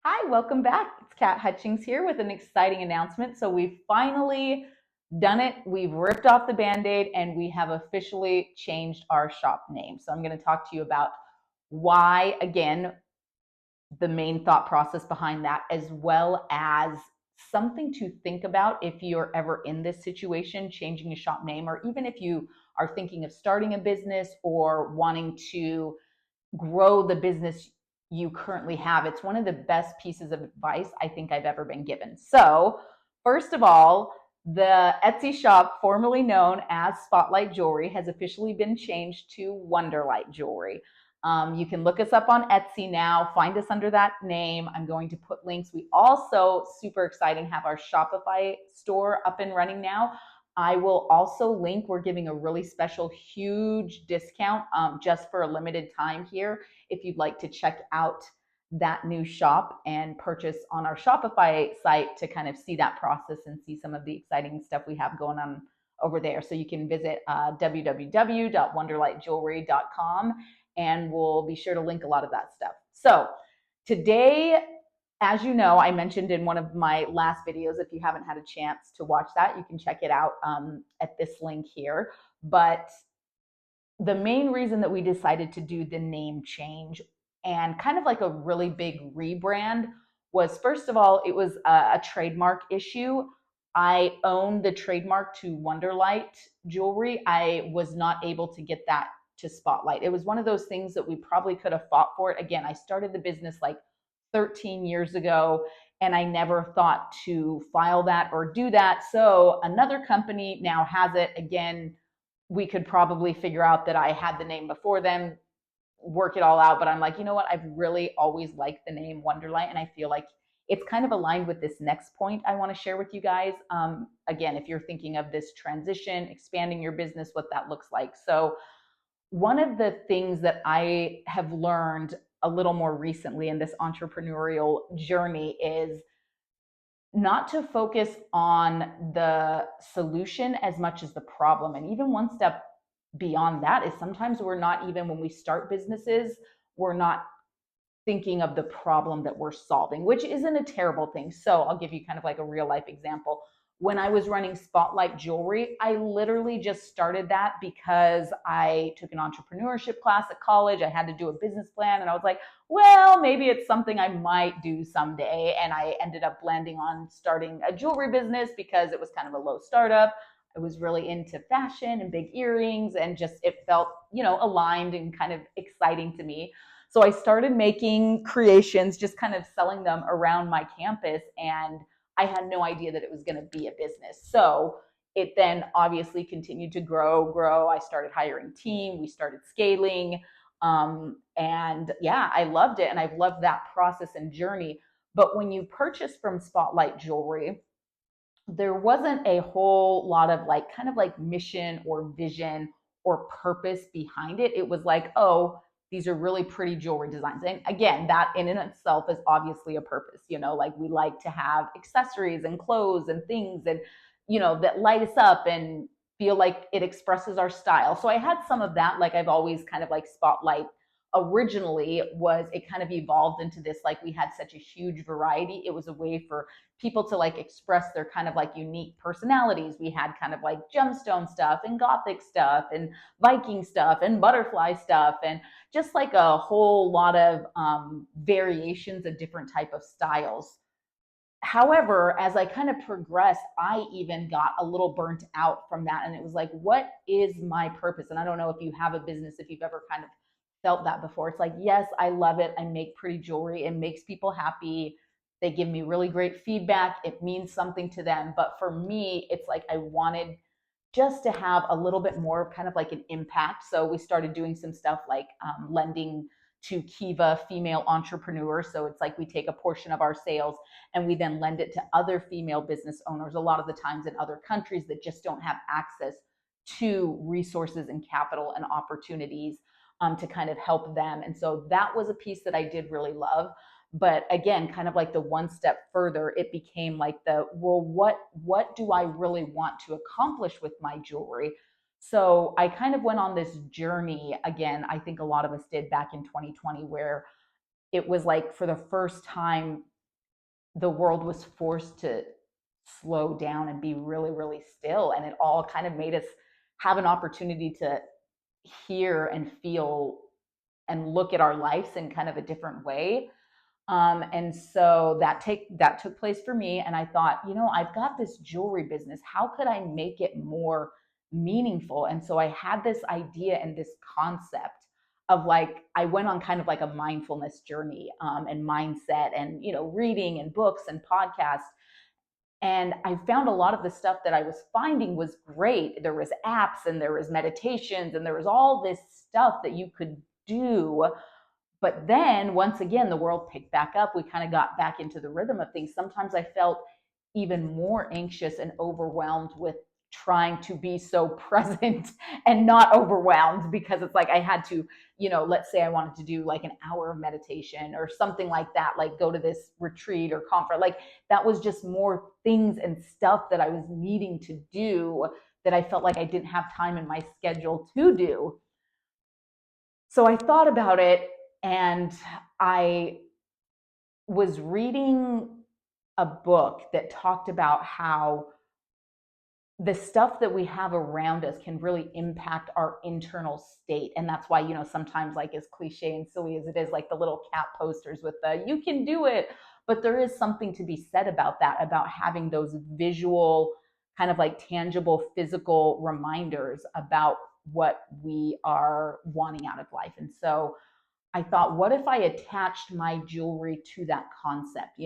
Hi, welcome back. It's Kat Hutchings here with an exciting announcement. So we've finally done it. We've ripped off the Band-Aid and we have officially changed our shop name. So I'm going to talk to you about why, again, the main thought process behind that, as well as something to think about if you're ever in this situation, changing a shop name, or even if you are thinking of starting a business or wanting to grow the business you currently have. It's one of the best pieces of advice I think I've ever been given. So, first of all, the Etsy shop, formerly known as Spotlight Jewelry, has officially been changed to WonderLight Jewelry. You can look us up on Etsy now, find us under that name. I'm going to put links. We also, super exciting, have our Shopify store up and running now. I will also link, we're giving a really special, huge discount just for a limited time here. If you'd like to check out that new shop and purchase on our Shopify site to kind of see that process and see some of the exciting stuff we have going on over there. So you can visit www.wonderlightjewelry.com and we'll be sure to link a lot of that stuff. So today, as you know, I mentioned in one of my last videos, if you haven't had a chance to watch that, you can check it out at this link here. But the main reason that we decided to do the name change and kind of like a really big rebrand was, first of all, it was a trademark issue. I own the trademark to WonderLight jewelry. I was not able to get that to Spotlight. It was one of those things that we probably could have fought for it. Again, I started the business like 13 years ago and I never thought to file that or do that. So another company now has it. Again, we could probably figure out that I had the name before them, work it all out. But I'm like, you know what? I've really always liked the name WonderLight, and I feel like it's kind of aligned with this next point I want to share with you guys. Again, if you're thinking of this transition, expanding your business, what that looks like. So one of the things that I have learned a little more recently in this entrepreneurial journey is not to focus on the solution as much as the problem. And even one step beyond that is sometimes we're not, even when we start businesses, we're not thinking of the problem that we're solving, which isn't a terrible thing. So I'll give you kind of like a real life example. When I was running Spotlight Jewelry, I literally just started that because I took an entrepreneurship class at college. I had to do a business plan and I was like, well, maybe it's something I might do someday. And I ended up landing on starting a jewelry business because it was kind of a low startup. I was really into fashion and big earrings and just it felt, aligned and kind of exciting to me. So I started making creations, just kind of selling them around my campus. And I had no idea that it was going to be a business. So it then obviously continued to grow. I started hiring team. We started scaling. And yeah, I loved it. And I've loved that process and journey. But when you purchase from Spotlight Jewelry, there wasn't a whole lot of like kind of like mission or vision or purpose behind it. It was like, oh, these are really pretty jewelry designs. And again, that in and itself is obviously a purpose, like we like to have accessories and clothes and things and, that light us up and feel like it expresses our style. So I had some of that, like I've always kind of like Spotlight originally was, it kind of evolved into this, like we had such a huge variety. It was a way for people to like express their kind of like unique personalities. We had kind of like gemstone stuff and gothic stuff and Viking stuff and butterfly stuff and just like a whole lot of variations of different type of styles. However, as I kind of progressed, I even got a little burnt out from that. And it was like, what is my purpose? And I don't know if you have a business, if you've ever kind of felt that before. It's like, yes, I love it. I make pretty jewelry. It makes people happy. They give me really great feedback. It means something to them. But for me, it's like I wanted just to have a little bit more kind of like an impact. So we started doing some stuff like lending to Kiva female entrepreneurs. So it's like we take a portion of our sales and we then lend it to other female business owners, a lot of the times in other countries that just don't have access to resources and capital and opportunities to kind of help them. And so that was a piece that I did really love. But again, kind of like the one step further, it became like well, what do I really want to accomplish with my jewelry? So I kind of went on this journey again. I think a lot of us did back in 2020, where it was like for the first time the world was forced to slow down and be really, really still. And it all kind of made us have an opportunity to hear and feel and look at our lives in kind of a different way. And so that took place for me. And I thought, I've got this jewelry business. How could I make it more meaningful? And so I had this idea and this concept of like, I went on kind of like a mindfulness journey, and mindset and, reading and books and podcasts. And I found a lot of the stuff that I was finding was great. There was apps and there was meditations and there was all this stuff that you could do. But then once again, the world picked back up. We kind of got back into the rhythm of things. Sometimes I felt even more anxious and overwhelmed with trying to be so present and not overwhelmed, because it's like I had to, let's say I wanted to do like an hour of meditation or something like that, like go to this retreat or conference. Like that was just more things and stuff that I was needing to do that I felt like I didn't have time in my schedule to do. So I thought about it, and I was reading a book that talked about how the stuff that we have around us can really impact our internal state. And that's why, sometimes, like, as cliche and silly as it is, like the little cat posters with the "you can do it," but there is something to be said about that, about having those visual, kind of like tangible physical reminders about what we are wanting out of life. And so I thought, what if I attached my jewelry to that concept?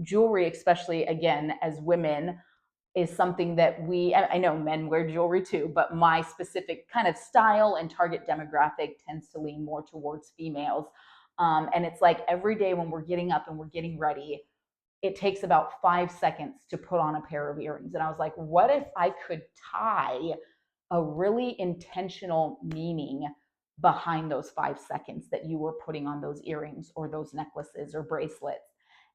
Jewelry, especially again, as women, is something that I know men wear jewelry too, but my specific kind of style and target demographic tends to lean more towards females. And it's like every day when we're getting up and we're getting ready, it takes about 5 seconds to put on a pair of earrings. And I was like, what if I could tie a really intentional meaning behind those 5 seconds that you were putting on those earrings or those necklaces or bracelets,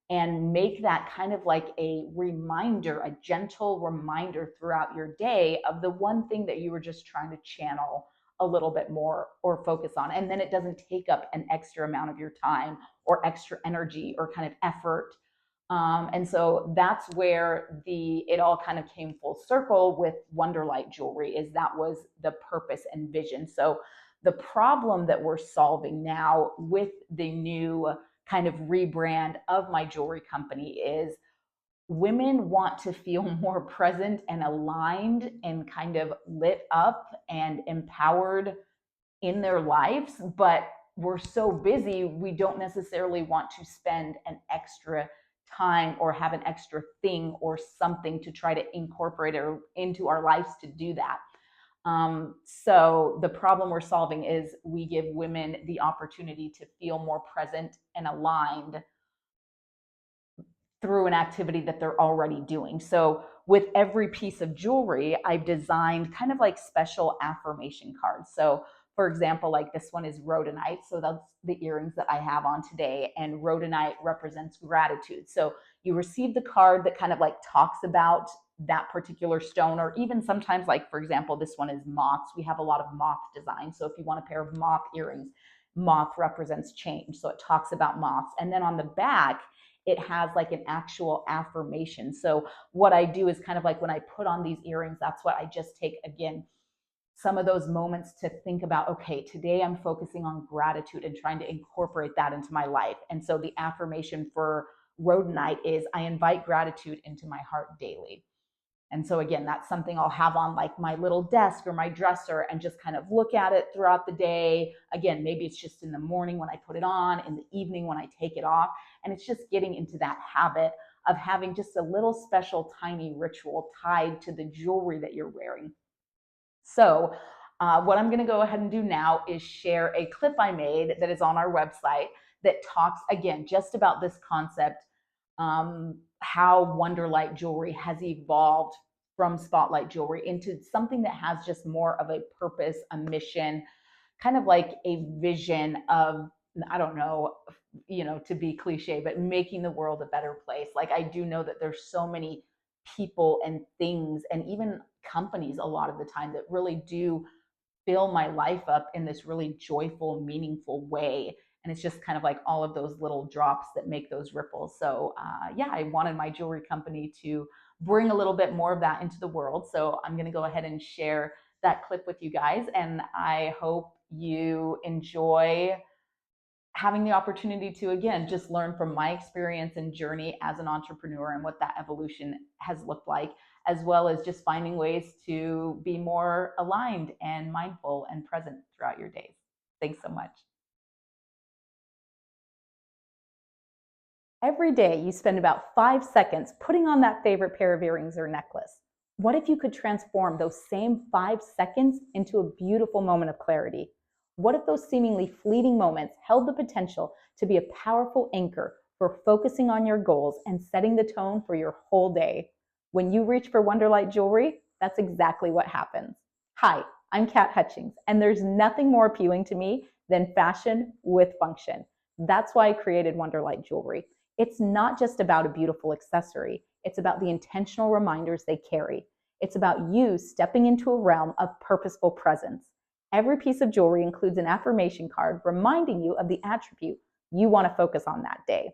and make that kind of like a reminder, a gentle reminder throughout your day of the one thing that you were just trying to channel a little bit more or focus on. And then it doesn't take up an extra amount of your time or extra energy or kind of effort. And so that's where it all kind of came full circle with WonderLight jewelry. Is that was the purpose and vision. So the problem that we're solving now with the new kind of rebrand of my jewelry company is women want to feel more present and aligned and kind of lit up and empowered in their lives, but we're so busy, we don't necessarily want to spend an extra time or have an extra thing or something to try to incorporate it into our lives to do that. So the problem we're solving is we give women the opportunity to feel more present and aligned through an activity that they're already doing. So with every piece of jewelry, I've designed kind of like special affirmation cards. So for example, like this one is rhodonite. So that's the earrings that I have on today. And rhodonite represents gratitude. So you receive the card that kind of like talks about that particular stone, or even sometimes, like, for example, this one is moths. We have a lot of moth designs. So if you want a pair of moth earrings, moth represents change. So it talks about moths. And then on the back, it has like an actual affirmation. So what I do is kind of like when I put on these earrings, that's what I just take, again, some of those moments to think about, okay, today I'm focusing on gratitude and trying to incorporate that into my life. And so the affirmation for rhodonite is, I invite gratitude into my heart daily. And so again, that's something I'll have on like my little desk or my dresser and just kind of look at it throughout the day. Again, maybe it's just in the morning when I put it on, in the evening when I take it off. And it's just getting into that habit of having just a little special tiny ritual tied to the jewelry that you're wearing. So what I'm going to go ahead and do now is share a clip I made that is on our website that talks, again, just about this concept, how WonderLight jewelry has evolved from Spotlight jewelry into something that has just more of a purpose, a mission, kind of like a vision of, I don't know, to be cliche, but making the world a better place. Like, I do know that there's so many people and things and even companies a lot of the time that really do fill my life up in this really joyful, meaningful way. And it's just kind of like all of those little drops that make those ripples. So yeah, I wanted my jewelry company to bring a little bit more of that into the world. So I'm going to go ahead and share that clip with you guys. And I hope you enjoy having the opportunity to, again, just learn from my experience and journey as an entrepreneur and what that evolution has looked like, as well as just finding ways to be more aligned and mindful and present throughout your days. Thanks so much. Every day you spend about 5 seconds putting on that favorite pair of earrings or necklace. What if you could transform those same 5 seconds into a beautiful moment of clarity? What if those seemingly fleeting moments held the potential to be a powerful anchor for focusing on your goals and setting the tone for your whole day? When you reach for WonderLight jewelry, that's exactly what happens. Hi, I'm Kat Hutchings, and there's nothing more appealing to me than fashion with function. That's why I created WonderLight jewelry. It's not just about a beautiful accessory. It's about the intentional reminders they carry. It's about you stepping into a realm of purposeful presence. Every piece of jewelry includes an affirmation card reminding you of the attribute you want to focus on that day.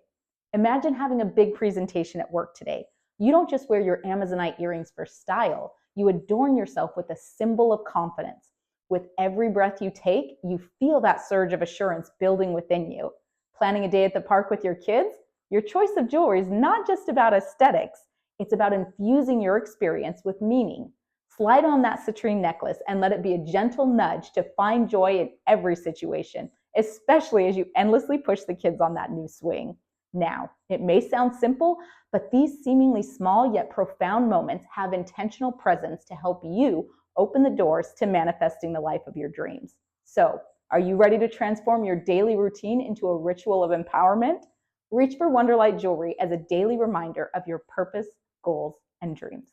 Imagine having a big presentation at work today. You don't just wear your Amazonite earrings for style. You adorn yourself with a symbol of confidence. With every breath you take, you feel that surge of assurance building within you. Planning a day at the park with your kids? Your choice of jewelry is not just about aesthetics, it's about infusing your experience with meaning. Slide on that citrine necklace and let it be a gentle nudge to find joy in every situation, especially as you endlessly push the kids on that new swing. Now, it may sound simple, but these seemingly small yet profound moments have intentional presence to help you open the doors to manifesting the life of your dreams. So, are you ready to transform your daily routine into a ritual of empowerment? Reach for WonderLight jewelry as a daily reminder of your purpose, goals, and dreams.